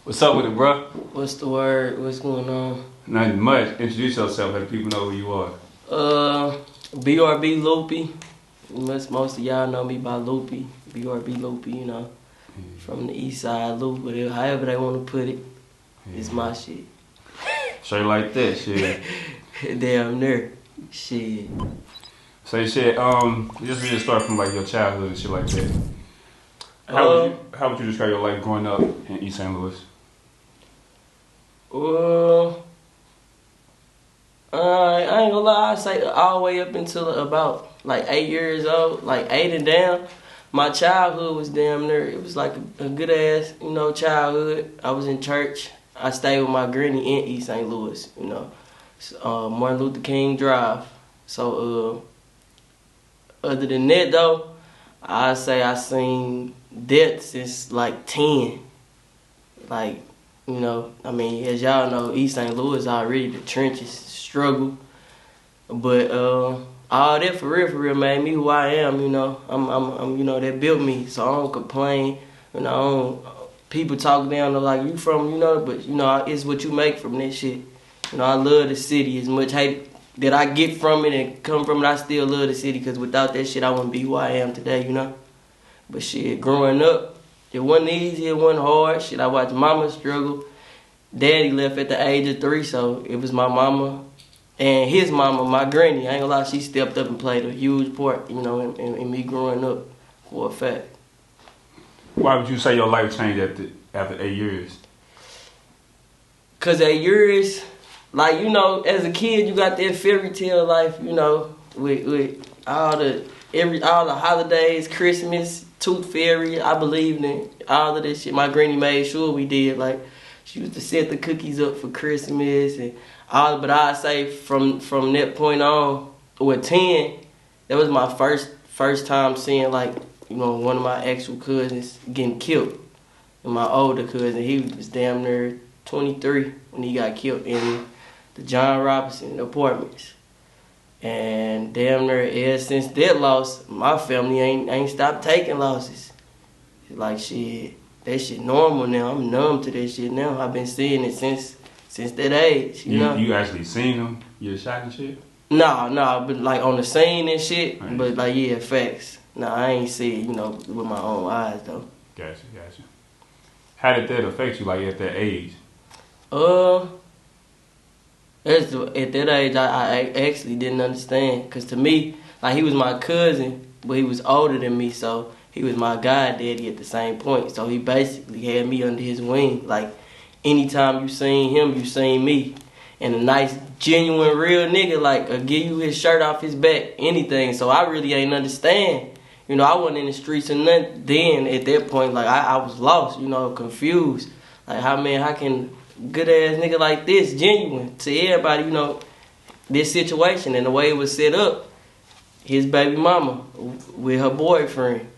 What's up with it, bro? What's the word? What's going on? Nothing much. Introduce yourself, let the people know who you are. BRB Loopy. Most of y'all know me by Loopy. BRB Loopy, you know. From the east side, Loop, whatever, however they want to put it. It's my shit. Straight like that, shit. Damn near. Shit. Say shit, just read a start from like your childhood and shit like that. How would you describe your life growing up in East St. Louis? I ain't gonna lie, I say all the way up until about like 8 years old, like 8 and down. My childhood was damn near, it was like a good ass, you know, childhood. I was in church. I stayed with my granny in East St. Louis, you know, Martin Luther King Drive. So, other than that though, I say I seen death since like 10. Like, you know, I mean, as y'all know, East St. Louis already the trenches struggle. But all that for real made me who I am, you know. I'm you know, that built me, so I don't complain. You know, people talk down, they're like, you from, you know, but, you know, it's what you make from this shit. You know, I love the city. As much hate that I get from it and come from it, I still love the city, because without that shit, I wouldn't be who I am today, you know. But shit, growing up, it wasn't easy, it wasn't hard. Shit, I watched mama struggle. Daddy left at the age of 3, so it was my mama and his mama, my granny. I ain't gonna lie, she stepped up and played a huge part, you know, in me growing up, for a fact. Why would you say your life changed after 8 years? Cause 8 years, like, you know, as a kid, you got that fairy tale life, you know, with all the holidays, Christmas, Tooth Fairy. I believed in all of this shit. My granny made sure we did. Like, she used to set the cookies up for Christmas and all. But I say from that point on, with 10, that was my first time seeing, like, you know, one of my actual cousins getting killed. And my older cousin, he was damn near 23 when he got killed in the John Robinson apartments. And damn near ever since that loss, my family ain't stopped taking losses. Like, shit, that shit normal now. I'm numb to that shit now. I've been seeing it since that age, you know? You actually seen them? You shot and shit? No, but like on the scene and shit. Right. But like, yeah, facts. No, I ain't see it, you know, with my own eyes though. Gotcha. How did that affect you, like, at that age? At that age, I actually didn't understand. Because to me, like, he was my cousin, but he was older than me, so he was my goddaddy at the same point. So he basically had me under his wing. Like, anytime you seen him, you seen me. And a nice, genuine, real nigga, like, give you his shirt off his back, anything. So I really ain't understand. You know, I wasn't in the streets or nothing then at that point. Like, I was lost, you know, confused. Like, how can good ass nigga like this, genuine to everybody, you know, this situation and the way it was set up, his baby mama with her boyfriend.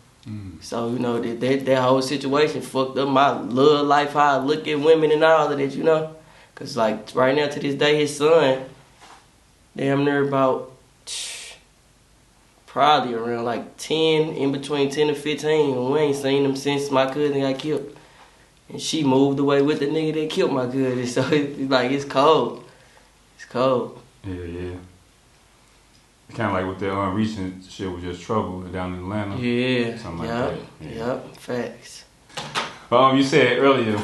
So, you know, that whole situation fucked up my love life, how I look at women and all of that, you know. Because, like, right now to this day, his son, damn near about probably around like 10, in between 10 and 15, and we ain't seen him since my cousin got killed. And she moved away with the nigga that killed my cousin. So it's cold. It's cold. Yeah. Kind of like with the recent shit with just Trouble down in Atlanta. Yeah. Something like that. Yep. Facts. You said earlier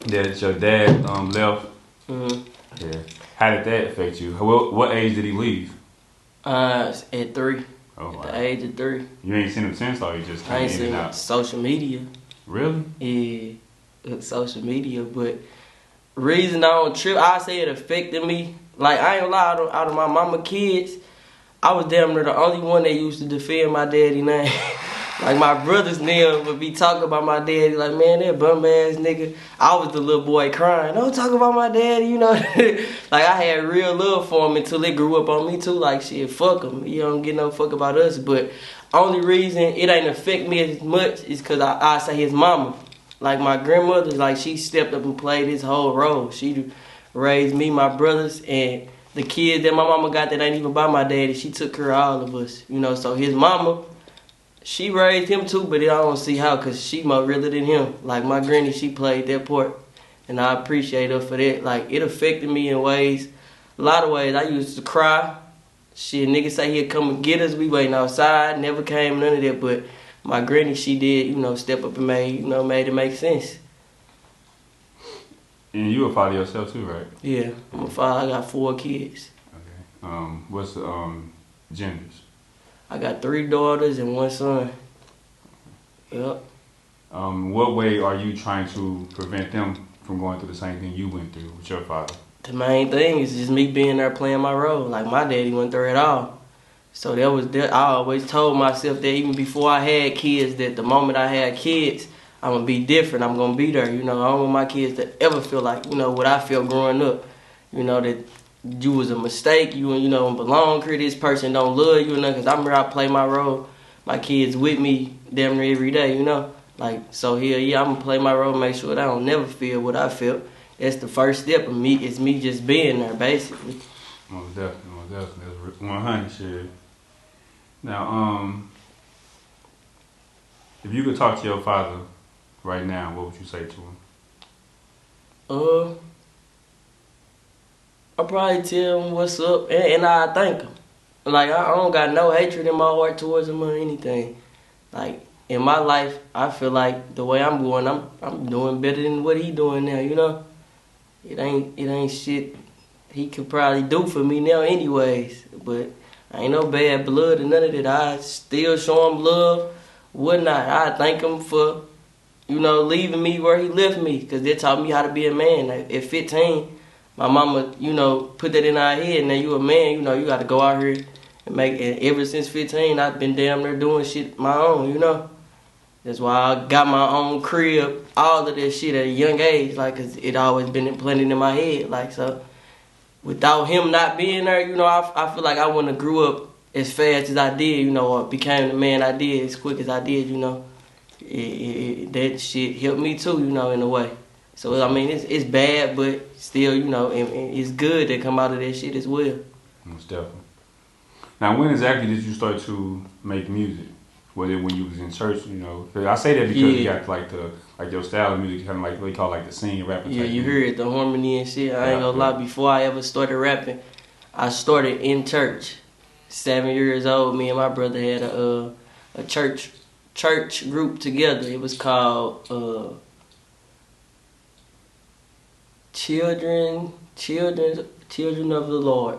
that your dad left. Mm-hmm. Yeah. How did that affect you? What age did he leave? At 3. Oh, wow. At the age of 3. You ain't seen him since, or you just I ain't came in seen and out? social media. Really? Yeah. Social media, but reason I don't trip, I say it affected me. Like, I ain't gonna lie, out of my mama kids, I was damn near the only one that used to defend my daddy name. Like, my brothers now would be talking about my daddy, like, man, that bum ass nigga. I was the little boy crying, don't talk about my daddy, you know. Like, I had real love for him until it grew up on me too. Like, shit, fuck him. You don't get no fuck about us. But only reason it ain't affect me as much is because I say his mama. Like, my grandmother, like, she stepped up and played his whole role. She raised me, my brothers, and the kids that my mama got that ain't even by my daddy. She took care of all of us, you know. So his mama, she raised him too, but I don't see how, because she more realer than him. Like, my granny, she played that part. and I appreciate her for that. Like, it affected me in ways, a lot of ways. I used to cry. Shit, niggas say he'd come and get us. We waiting outside. Never came, none of that. But my granny, she did, you know, step up and made it make sense. And you a father yourself too, right? Yeah, I'm a father. I got 4 kids. Okay. What's the genders? I got 3 daughters and 1 son. Yep. What way are you trying to prevent them from going through the same thing you went through with your father? The main thing is just me being there playing my role. Like, my daddy went through it all. So I always told myself that even before I had kids, that the moment I had kids, I'm going to be different. I'm going to be there. You know, I don't want my kids to ever feel like, you know, what I felt growing up. You know, that you was a mistake. You don't belong here. This person don't love you. Because I remember I play my role. My kids with me damn near every day, you know. Like, so here, yeah, I'm going to play my role, make sure that I don't never feel what I felt. That's the first step of me. It's me just being there, basically. Most definitely. That's 100 shit. Now, if you could talk to your father right now, what would you say to him? I'll probably tell him what's up, and I thank him. Like, I don't got no hatred in my heart towards him or anything. Like, in my life, I feel like the way I'm going, I'm doing better than what he doing now, you know? It ain't shit he could probably do for me now anyways. But I ain't no bad blood or none of that. I still show him love, whatnot. I thank him for, you know, leaving me where he left me, because they taught me how to be a man. Like, at 15, my mama, you know, put that in our head. Now you a man, you know, you got to go out here and make it. Ever since 15, I've been damn near doing shit my own, you know. That's why I got my own crib, all of that shit at a young age, like, 'cause it always been implanted in my head, like, so. Without him not being there, you know, I feel like I wouldn't have grew up as fast as I did, you know, or became the man I did as quick as I did, you know. That shit helped me too, you know, in a way. So, I mean, it's bad, but still, you know, and it's good to come out of that shit as well. Most definitely. Now, when exactly did you start to make music? Was it when you was in church, you know? I say that because you got like your style of music, kind of like what they call like the singing, rapping. Yeah, type you music. heard the harmony and shit. I ain't gonna lie. Before I ever started rapping, I started in church. 7 years old, me and my brother had a church group together. It was called Children of the Lord.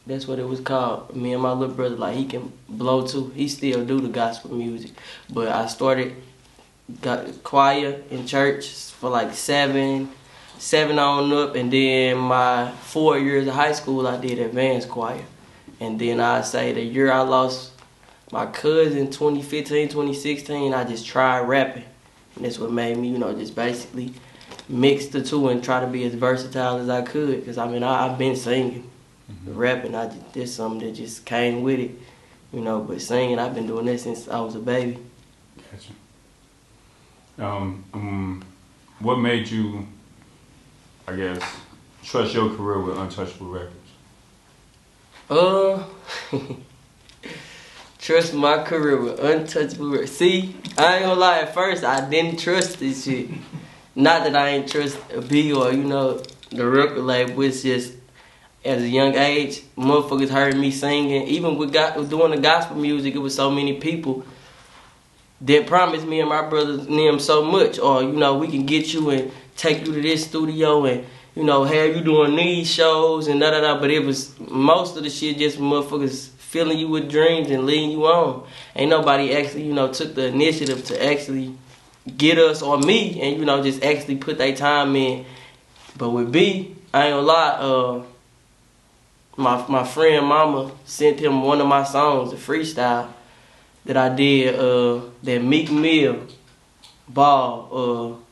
That's what it was called. Me and my little brother, like, he can blow too. He still do the gospel music. But I got choir in church for like seven on up. And then my 4 years of high school, I did advanced choir. And then I say the year I lost my cousin, 2015, 2016, I just tried rapping. And that's what made me, you know, just basically mix the two and try to be as versatile as I could. Because, I mean, I've been singing. Rapping, there's something that just came with it, you know. But singing, I've been doing that since I was a baby. Gotcha. What made you, I guess, trust your career with Untouchable Records? Trust my career with Untouchable Records. See, I ain't gonna lie. At first, I didn't trust this shit. Not that I ain't trust a B or, you know, the record label. It's just, as a young age, motherfuckers heard me singing. Even with doing the gospel music, it was so many people that promised me and my brothers and them so much. Or, you know, we can get you and take you to this studio and, you know, have you doing these shows and da-da-da. But it was most of the shit just motherfuckers filling you with dreams and leading you on. Ain't nobody actually, you know, took the initiative to actually get us or me and, you know, just actually put their time in. But with B, I ain't gonna lie, my friend Mama sent him one of my songs, a freestyle that I did, that Meek Mill ball,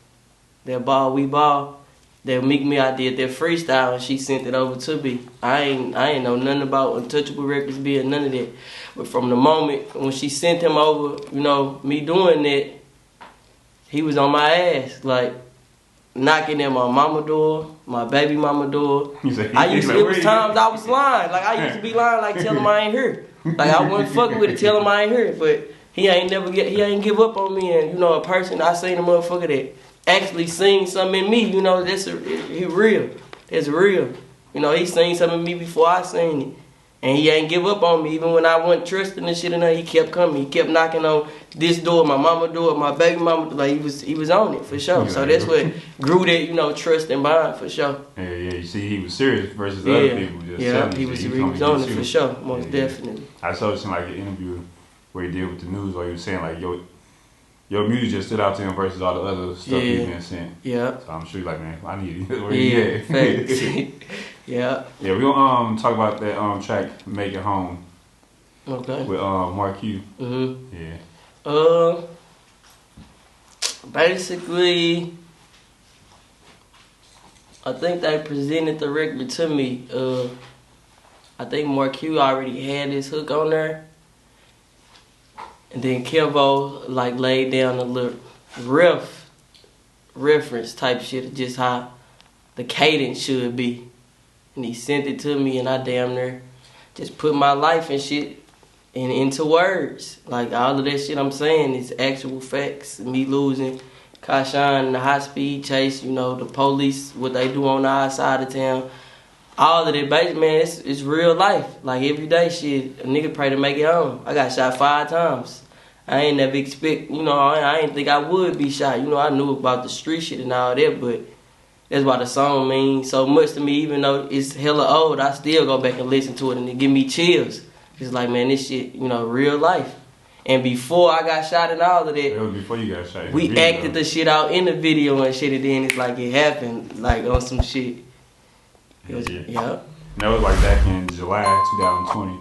that ball we ball, that Meek Mill, I did that freestyle and she sent it over to me. I ain't know nothing about Untouchable Records being none of that. But from the moment when she sent him over, you know, me doing that, he was on my ass, like, knocking at my mama door, my baby mama door. It was times I was lying. Like, I used to be lying, like, tell him I ain't here. Like, I wasn't fucking with it, tell him I ain't here. But he ain't give up on me. And, you know, a person, I seen a motherfucker that actually seen something in me. You know, he real. That's real. You know, he seen something in me before I seen it. And he ain't give up on me. Even when I wasn't trusting and shit and that, he kept coming. He kept knocking on this door, my mama door, my baby mama. Like, he was on it, for sure. So that's what grew that, you know, trust and bond, for sure. Yeah. You see, he was serious versus other people just telling he was on it, for sure. Most definitely. I saw this in, like, an interview where he did with the news where he was saying, like, your music just stood out to him versus all the other stuff he's been saying. Yeah. So I'm sure you're like, man, I need it. Where he at? Facts. Yeah, we're gonna talk about that track "Make It Home." Okay. With Mark Q. Yeah. Basically, I think they presented the record to me. I think Mark Q already had his hook on there, and then Kevo like laid down a little reference type shit of just how the cadence should be. And he sent it to me, and I damn near just put my life and shit into words. Like, all of that shit I'm saying is actual facts. Me losing Kashan in the high-speed chase, you know, the police, what they do on our side of town. All of that, man, it's real life. Like, everyday shit, a nigga pray to make it home. I got shot 5 times. I ain't never expect, you know, I ain't think I would be shot. You know, I knew about the street shit and all that, but that's why the song means so much to me. Even though it's hella old, I still go back and listen to it, and it give me chills. It's like, man, this shit, you know, real life. And before I got shot and all of that, it was before you got shot. We acted the shit out in the video and shit, and then it's like it happened, like on some shit. Yeah. That was like back in July 2020.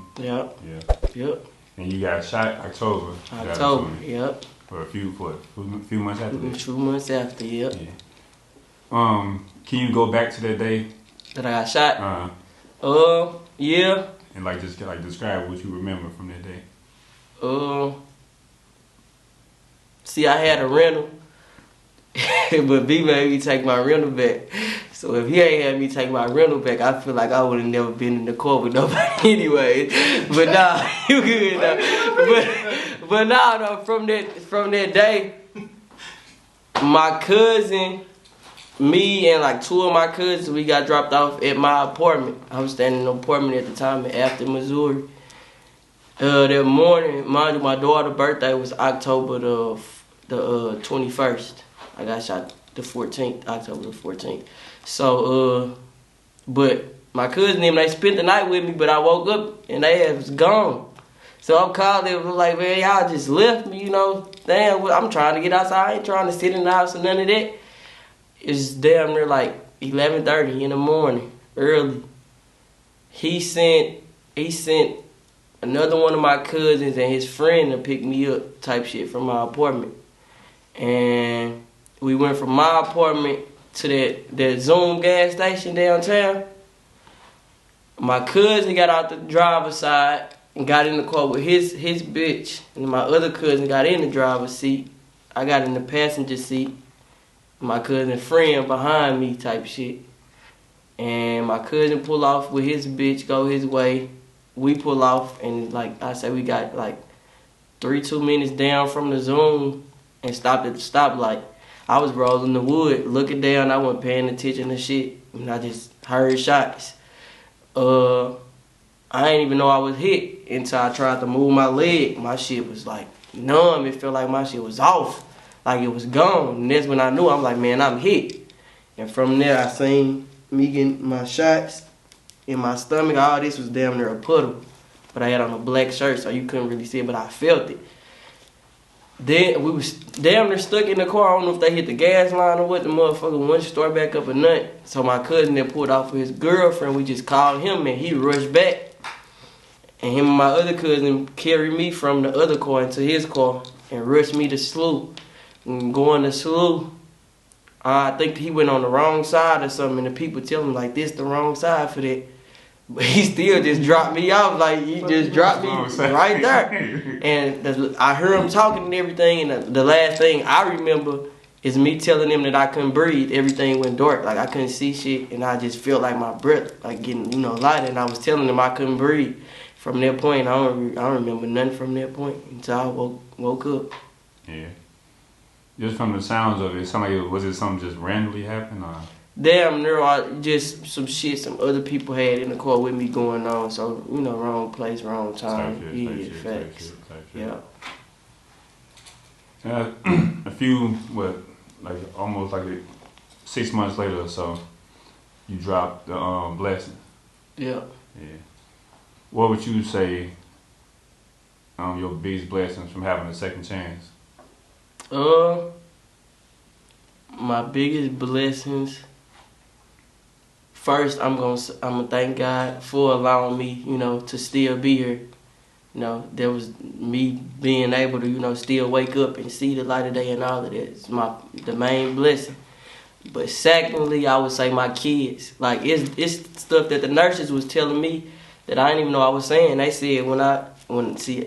Yep. And you got shot October. Yep. For a few months after that. 2 months after, yep. Yeah. Can you go back to that day that I got shot? Yeah. And like just like describe what you remember from that day. See, I had a rental, but B made me take my rental back. So if he ain't had me take my rental back, I feel like I would have never been in the court with nobody anyway. But nah, you good though. But nah, though, from that day, my cousin, me and like 2 of my cousins, we got dropped off at my apartment. I was staying in an apartment at the time in Afton, Missouri. That morning, mind you, my daughter's birthday was October the 21st. I got shot the 14th, October the 14th. So, but my cousin and them, they spent the night with me, but I woke up and they was gone. So I'm calling them like, man, y'all just left me, you know. Damn, I'm trying to get outside. I ain't trying to sit in the house or none of that. It's damn near like 11:30 in the morning, early. He sent another one of my cousins and his friend to pick me up type shit from my apartment. And we went from my apartment to that Zoom gas station downtown. My cousin got out the driver's side and got in the car with his bitch. And my other cousin got in the driver's seat. I got in the passenger seat. My cousin friend behind me type shit. And my cousin pull off with his bitch, go his way. We pull off, and like I said, we got like 2 minutes down from the Zoom and stopped at the stoplight. I was rolling the wood, looking down. I wasn't paying attention to shit, and I just heard shots. I didn't even know I was hit until I tried to move my leg. My shit was like numb. It felt like my shit was off, like it was gone. And that's when I knew. I'm like, man, I'm hit. And from there, I seen me getting my shots in my stomach. All this was damn near a puddle. But I had on a black shirt, so you couldn't really see it, but I felt it. Then we was damn near stuck in the car. I don't know if they hit the gas line or what. The motherfucker wouldn't start back up or nothing. So my cousin then pulled off with his girlfriend. We just called him, and he rushed back. And him and my other cousin carried me from the other car into his car and rushed me to SLU. And going to SLU, I think he went on the wrong side or something, and the people tell him, like, this the wrong side for that. But he still just dropped me off, like, he just dropped me right there. And I heard him talking and everything, and the last thing I remember is me telling him that I couldn't breathe. Everything went dark, like I couldn't see shit, and I just felt like my breath, like getting, lighter, and I was telling him I couldn't breathe. From that point, I don't remember nothing from that point until I woke up. Yeah. Just from the sounds of it, was it something just randomly happened, or? Damn near just some shit some other people had in the car with me going on. So, you know, wrong place, wrong time. Facts. Yeah. A few, almost like 6 months later or so, you dropped the Blessing. Yeah. Yeah. What would you say your biggest blessings from having a second chance? My biggest blessings. First, I'm gonna thank God for allowing me, you know, to still be here. You know, there was me being able to, you know, still wake up and see the light of day and all of that. It's the main blessing. But secondly, I would say my kids. Like it's stuff that the nurses was telling me that I didn't even know I was saying. They said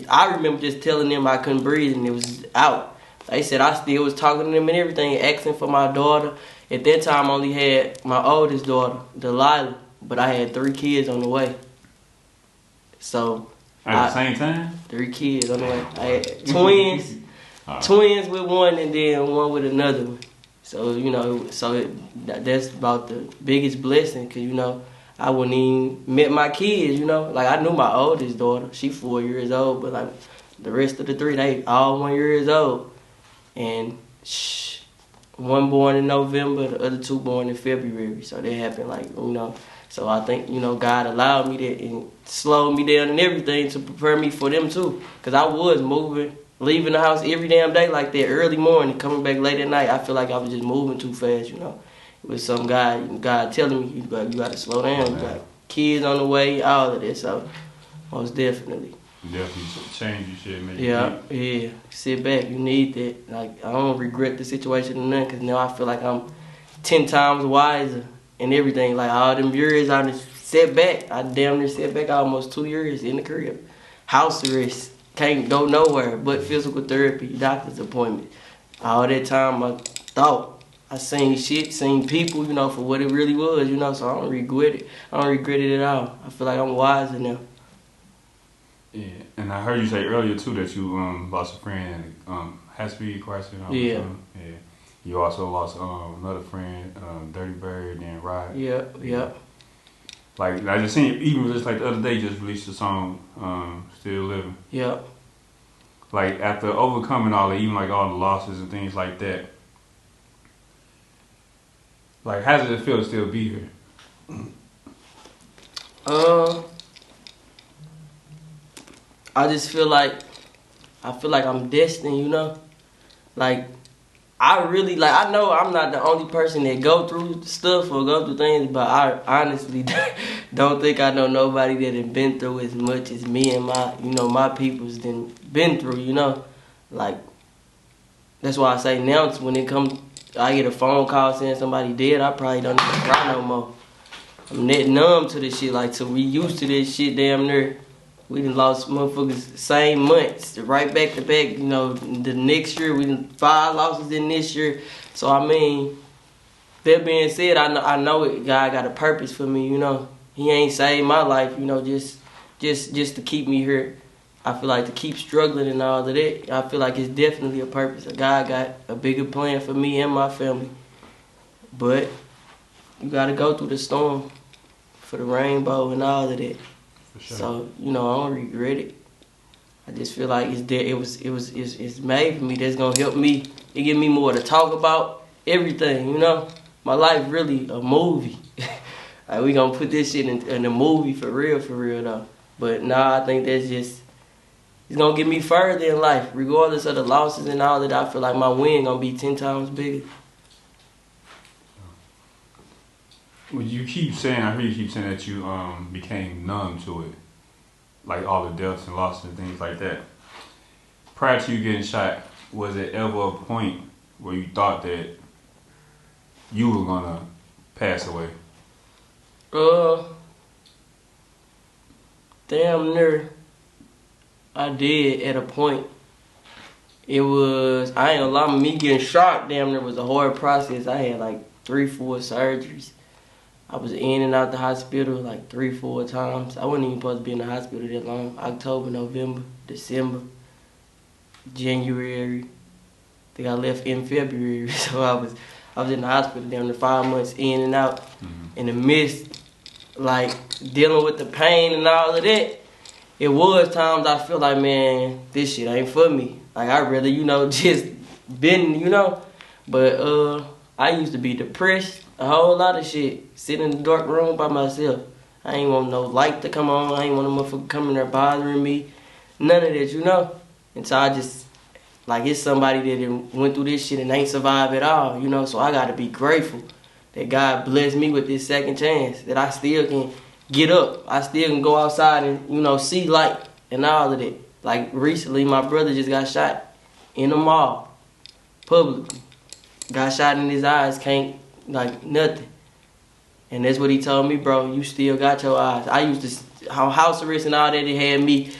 I remember just telling them I couldn't breathe and it was out. They said I still was talking to them and everything, asking for my daughter. At that time, I only had my oldest daughter, Delilah, but I had 3 kids on the way. So at the same time? 3 kids on the way. I had twins, twins with one and then one with another one. So, you know, that's about the biggest blessing because, you know, I wouldn't even met my kids, you know. Like, I knew my oldest daughter. She 4 years old, but, like, the rest of the 3, they all 1 year old. And one born in November, the other 2 born in February. So that happened, like, you know. So I think, you know, God allowed me that and slowed me down and everything to prepare me for them, too. Because I was moving, leaving the house every damn day like that, early morning, coming back late at night. I feel like I was just moving too fast, you know. It was some God telling me, you got to slow down. You got kids on the way, all of this. So, most definitely. Definitely change your shit, make Yeah. Sit back. You need that. Like, I don't regret the situation or nothing because now I feel like I'm 10 times wiser and everything. Like, all them years I just set back. I damn near set back almost 2 years in the crib. House arrest. Can't go nowhere but physical therapy, doctor's appointment. All that time I thought. I seen shit, seen people, you know, for what it really was, you know, so I don't regret it. I don't regret it at all. I feel like I'm wiser now. Yeah, and I heard you say earlier too that you lost a friend and Haspy question. Yeah. Yeah. You also lost another friend, Dirty Bird, and Rod. Yeah. Like I just seen even just like the other day just released a song, Still Living. Yeah. Like after overcoming all even like all the losses and things like that. Like how does it feel to still be here? I just feel like I'm destined, you know? Like I know I'm not the only person that go through stuff or go through things, but I honestly don't think I know nobody that has been through as much as me and my people's been through, you know? Like, that's why I say now when it comes, I get a phone call saying somebody dead, I probably don't even cry no more. I'm net numb to this shit, like, so we used to this shit damn near. We done lost motherfuckers same months, right back to back, you know, the next year, we done 5 losses in this year. So, I mean, that being said, I know it, God got a purpose for me, you know. He ain't saved my life, you know, just to keep me here. I feel like to keep struggling and all of that, I feel like it's definitely a purpose. God got a bigger plan for me and my family. But you got to go through the storm for the rainbow and all of that. Sure. So, you know, I don't regret it. I just feel like it's there. It's made for me. That's gonna help me. It give me more to talk about. Everything, you know. My life really a movie. Like we gonna put this shit in a movie for real though. But nah, I think that's just it's gonna get me further in life, regardless of the losses and all that. I feel like my win gonna be 10 times bigger. Well, I hear you keep saying that you became numb to it, like all the deaths and losses and things like that. Prior to you getting shot, was it ever a point where you thought that you were gonna pass away? Damn near. I did at a point. It was, I ain't gonna lie, me getting shot damn near was a hard process. I had like 3-4 surgeries. I was in and out the hospital like 3-4 times. I wasn't even supposed to be in the hospital that long. October, November, December, January, think I left in February, so I was in the hospital down to 5 months in and out. In the midst, like dealing with the pain and all of that, it was times I feel like, man, this shit ain't for me. Like I'd rather, just been, But I used to be depressed, a whole lot of shit, sitting in the dark room by myself. I ain't want no light to come on. I ain't want no motherfucker coming there bothering me. None of that, And so I just, like, it's somebody that done went through this shit and ain't survived at all, So I gotta be grateful that God blessed me with this second chance, that I still can get up. I still can go outside and, see light and all of that. Like, recently, my brother just got shot in the mall, publicly. Got shot in his eyes, can't, like, nothing. And that's what he told me, bro, you still got your eyes. I used to, house arrest and all that, it had me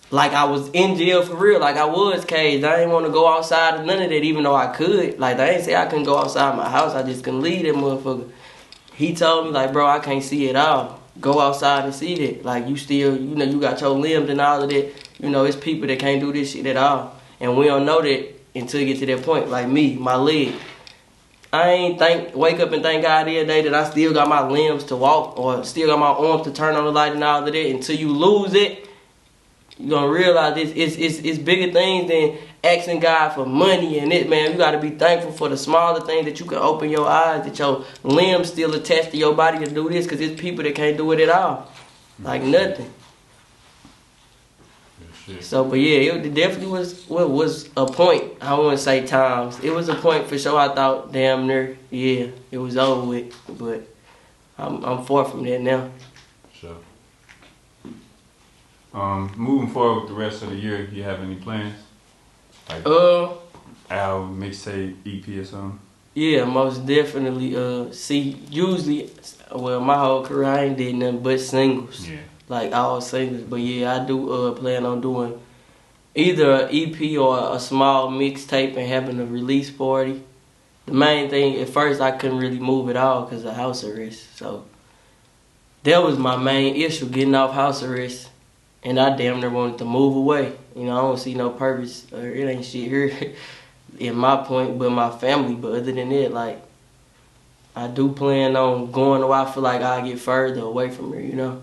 like I was in jail for real, like I was caged. I didn't want to go outside or none of that, even though I could. Like, I ain't say I couldn't go outside my house, I just couldn't leave that motherfucker. He told me, like, bro, I can't see it all. Go outside and see that. Like, you still, you got your limbs and all of that. It's people that can't do this shit at all. And we don't know that until you get to that point. Like me, my leg. I ain't wake up and thank God every day that I still got my limbs to walk or still got my arms to turn on the light and all of that. Until you lose it, you're gonna realize it's bigger things than asking God for money and it, man. You gotta be thankful for the smaller things that you can open your eyes, that your limbs still attached to your body to do this, because it's people that can't do it at all. Like nothing. So, but yeah, it definitely was a point. I wouldn't say times. It was a point for sure. I thought, damn near, yeah, it was over with. But I'm far from that now. Sure. Moving forward with the rest of the year, do you have any plans? Like album, mixtape, EP or something? Yeah, most definitely. Usually, well, my whole career I ain't did nothing but singles. Yeah. Like all singles, but yeah, I do plan on doing either an EP or a small mixtape and having a release party. The main thing, at first I couldn't really move at all because of house arrest, so that was my main issue, getting off house arrest, and I damn near wanted to move away. I don't see no purpose, or it ain't shit here in my point, but my family. But other than that, like, I do plan on going where I feel like I'll get further away from here,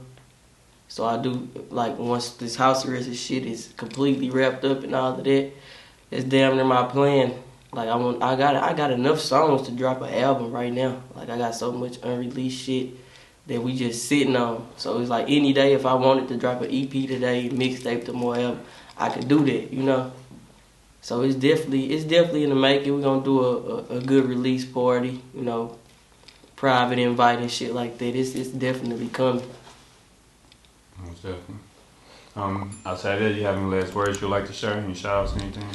So I do, like, once this house arrest and shit is completely wrapped up and all of that, it's damn near my plan. Like, I got enough songs to drop an album right now. Like, I got so much unreleased shit that we just sitting on. So it's like any day if I wanted to drop an EP today, mixtape tomorrow, album, I could do that, So it's definitely in the making. We're gonna do a good release party, private invite and shit like that. It's definitely coming. Most definitely. Outside that, you have any last words you'd like to share? Any shout outs, anything?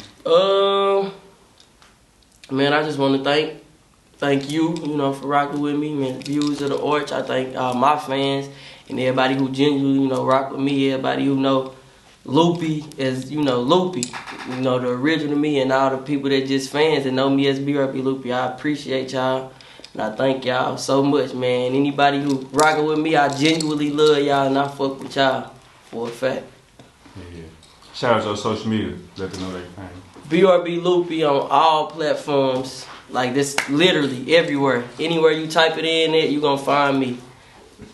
Man, I just want to thank you, for rocking with me, man. Views of the Arch. I thank all my fans and everybody who genuinely, rock with me. Everybody who know Loopy as, Loopy. The original me, and all the people that just fans that know me as BRB Loopy. I appreciate y'all. And I thank y'all so much, man. Anybody who rockin' with me, I genuinely love y'all and I fuck with y'all for a fact. Yeah. Shout out to our social media. Let them know they can find you. BRB Loopy on all platforms. Like, this literally everywhere. Anywhere you type it in there, you gonna find me.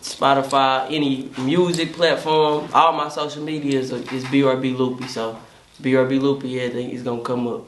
Spotify, any music platform, all my social media is BRB Loopy. So BRB Loopy, everything is gonna come up.